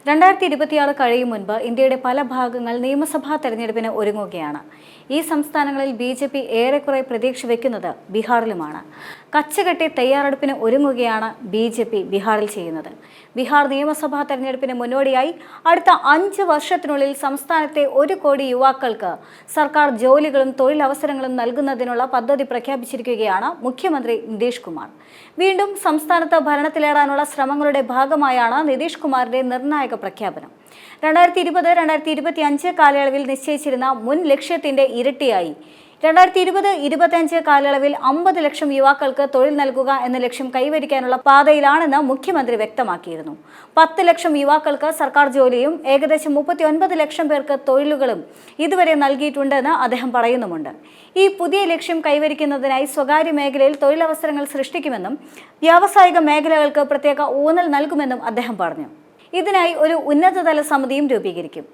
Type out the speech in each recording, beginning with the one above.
2026 കഴിയും മുൻപ് ഇന്ത്യയുടെ പല ഭാഗങ്ങൾ നിയമസഭാ തെരഞ്ഞെടുപ്പിന് ഒരുങ്ങുകയാണ്. ഈ സംസ്ഥാനങ്ങളിൽ ബി.ജെ.പി. ഏറെക്കുറെ പ്രതീക്ഷ വെക്കുന്നത് ബീഹാറിലുമാണ്. കച്ചകെട്ടി തയ്യാറെടുപ്പിന് ഒരുങ്ങുകയാണ് ബി.ജെ.പി. ബീഹാറിൽ ചെയ്യുന്നത്. ബീഹാർ നിയമസഭാ തെരഞ്ഞെടുപ്പിന് മുന്നോടിയായി അടുത്ത 5 വർഷത്തിനുള്ളിൽ സംസ്ഥാനത്തെ 1 കോടി യുവാക്കൾക്ക് സർക്കാർ ജോലികളും തൊഴിലവസരങ്ങളും നൽകുന്നതിനുള്ള പദ്ധതി പ്രഖ്യാപിച്ചിരിക്കുകയാണ് മുഖ്യമന്ത്രി നിതീഷ് കുമാർ. വീണ്ടും സംസ്ഥാനത്ത് ഭരണത്തിലേറാനുള്ള ശ്രമങ്ങളുടെ ഭാഗമായാണ് നിതീഷ് കുമാറിന്റെ നിർണായക പ്രഖ്യാപനം. 2020-2025 കാലയളവിൽ നിശ്ചയിച്ചിരുന്ന മുൻ ലക്ഷ്യത്തിന്റെ ഇരട്ടിയായി 2020-2025 കാലയളവിൽ 50 ലക്ഷം യുവാക്കൾക്ക് തൊഴിൽ നൽകുക എന്ന ലക്ഷ്യം കൈവരിക്കാനുള്ള പാതയിലാണെന്ന് മുഖ്യമന്ത്രി വ്യക്തമാക്കിയിരുന്നു. 10 ലക്ഷം യുവാക്കൾക്ക് സർക്കാർ ജോലിയും ഏകദേശം 39 ലക്ഷം പേർക്ക് തൊഴിലുകളും ഇതുവരെ നൽകിയിട്ടുണ്ടെന്ന് അദ്ദേഹം പറയുന്നുമുണ്ട്. ഈ പുതിയ ലക്ഷ്യം കൈവരിക്കുന്നതിനായി സ്വകാര്യ മേഖലയിൽ തൊഴിലവസരങ്ങൾ സൃഷ്ടിക്കുമെന്നും വ്യാവസായിക മേഖലകൾക്ക് പ്രത്യേക ഊന്നൽ നൽകുമെന്നും അദ്ദേഹം പറഞ്ഞു. ഇതിനായി ഒരു ഉന്നതതല സമിതിയും രൂപീകരിക്കും.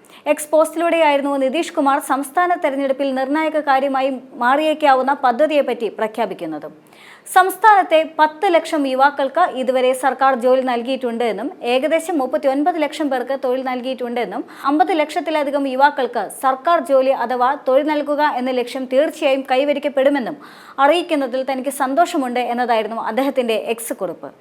പോസ്റ്റിലൂടെയായിരുന്നു നിതീഷ് കുമാർ സംസ്ഥാന തെരഞ്ഞെടുപ്പിൽ നിർണായക കാര്യമായി മാറിയേക്കാവുന്ന പദ്ധതിയെപ്പറ്റി പ്രഖ്യാപിക്കുന്നതും. സംസ്ഥാനത്തെ 10 ലക്ഷം യുവാക്കൾക്ക് ഇതുവരെ സർക്കാർ ജോലി നൽകിയിട്ടുണ്ട് എന്നും ഏകദേശം 39 ലക്ഷം പേർക്ക് തൊഴിൽ നൽകിയിട്ടുണ്ടെന്നും 50 ലക്ഷത്തിലധികം യുവാക്കൾക്ക് സർക്കാർ ജോലി അഥവാ തൊഴിൽ നൽകുക എന്ന ലക്ഷ്യം തീർച്ചയായും കൈവരിക്കപ്പെടുമെന്നും അറിയിക്കുന്നതിൽ തനിക്ക് സന്തോഷമുണ്ട് എന്നതായിരുന്നു അദ്ദേഹത്തിന്റെ എക്സ് കുറിപ്പ്.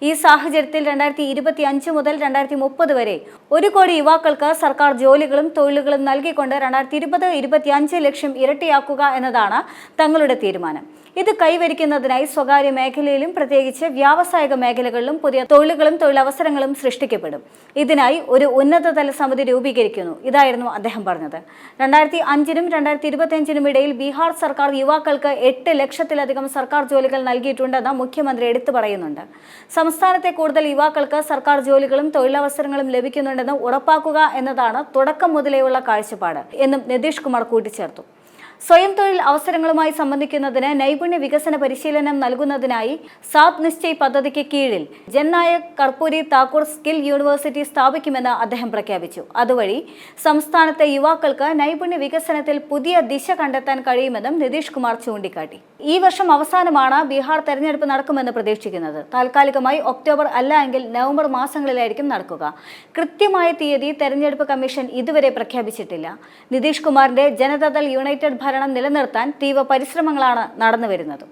ഈ സാഹചര്യത്തിൽ 2025 മുതൽ 2030 വരെ 1 കോടി യുവാക്കൾക്ക് സർക്കാർ ജോലികളും തൊഴിലുകളും നൽകിക്കൊണ്ട് 2020-2025 ലക്ഷ്യം ഇരട്ടിയാക്കുക എന്നതാണ് തങ്ങളുടെ തീരുമാനം. ഇത് കൈവരിക്കുന്നതിനായി സ്വകാര്യ മേഖലയിലും പ്രത്യേകിച്ച് വ്യാവസായിക മേഖലകളിലും പുതിയ തൊഴിലുകളും തൊഴിലവസരങ്ങളും സൃഷ്ടിക്കപ്പെടും. ഇതിനായി ഒരു ഉന്നതതല സമിതി രൂപീകരിക്കുന്നു. ഇതായിരുന്നു അദ്ദേഹം പറഞ്ഞത്. 2005-നും 2025-നും ഇടയിൽ ബീഹാർ സർക്കാർ യുവാക്കൾക്ക് 8 ലക്ഷത്തിലധികം സർക്കാർ ജോലികൾ നൽകിയിട്ടുണ്ടെന്ന് മുഖ്യമന്ത്രി എടുത്തു പറയുന്നുണ്ട്. സംസ്ഥാനത്തെ കൂടുതൽ യുവാക്കൾക്ക് സർക്കാർ ജോലികളും തൊഴിലവസരങ്ങളും ലഭിക്കുന്നുണ്ടെന്ന് ഉറപ്പാക്കുക എന്നതാണ് തുടക്കം മുതലേയുള്ള കാഴ്ചപ്പാട് എന്നും നിതീഷ് കുമാർ കൂട്ടിച്ചേർത്തു. സ്വയം തൊഴിൽ അവസരങ്ങളുമായി സംബന്ധിക്കുന്നതിന് നൈപുണ്യ വികസന പരിശീലനം നൽകുന്നതിനായി സാത് നിശ്ചയ് പദ്ധതിക്ക് കീഴിൽ ജൻനായക് കർപ്പൂരി താക്കൂർ സ്കിൽ യൂണിവേഴ്സിറ്റി സ്ഥാപിക്കുമെന്ന് അദ്ദേഹം പ്രഖ്യാപിച്ചു. അതുവഴി സംസ്ഥാനത്തെ യുവാക്കൾക്ക് നൈപുണ്യ വികസനത്തിൽ പുതിയ ദിശ കണ്ടെത്താൻ കഴിയുമെന്നും നിതീഷ് കുമാർ ചൂണ്ടിക്കാട്ടി. ഈ വർഷം അവസാനമാണ് ബീഹാർ തെരഞ്ഞെടുപ്പ് നടക്കുമെന്ന് പ്രതീക്ഷിക്കുന്നത്. താൽക്കാലികമായി ഒക്ടോബർ അല്ല എങ്കിൽ നവംബർ മാസങ്ങളിലായിരിക്കും നടക്കുക. കൃത്യമായ തീയതി തെരഞ്ഞെടുപ്പ് കമ്മീഷൻ ഇതുവരെ പ്രഖ്യാപിച്ചിട്ടില്ല. നിതീഷ് കുമാറിന്റെ ജനതാദൾ യുണൈറ്റഡ് ഭരണം നിലനിർത്താൻ തീവ്ര പരിശ്രമങ്ങളാണ് നടന്നുവരുന്നത്.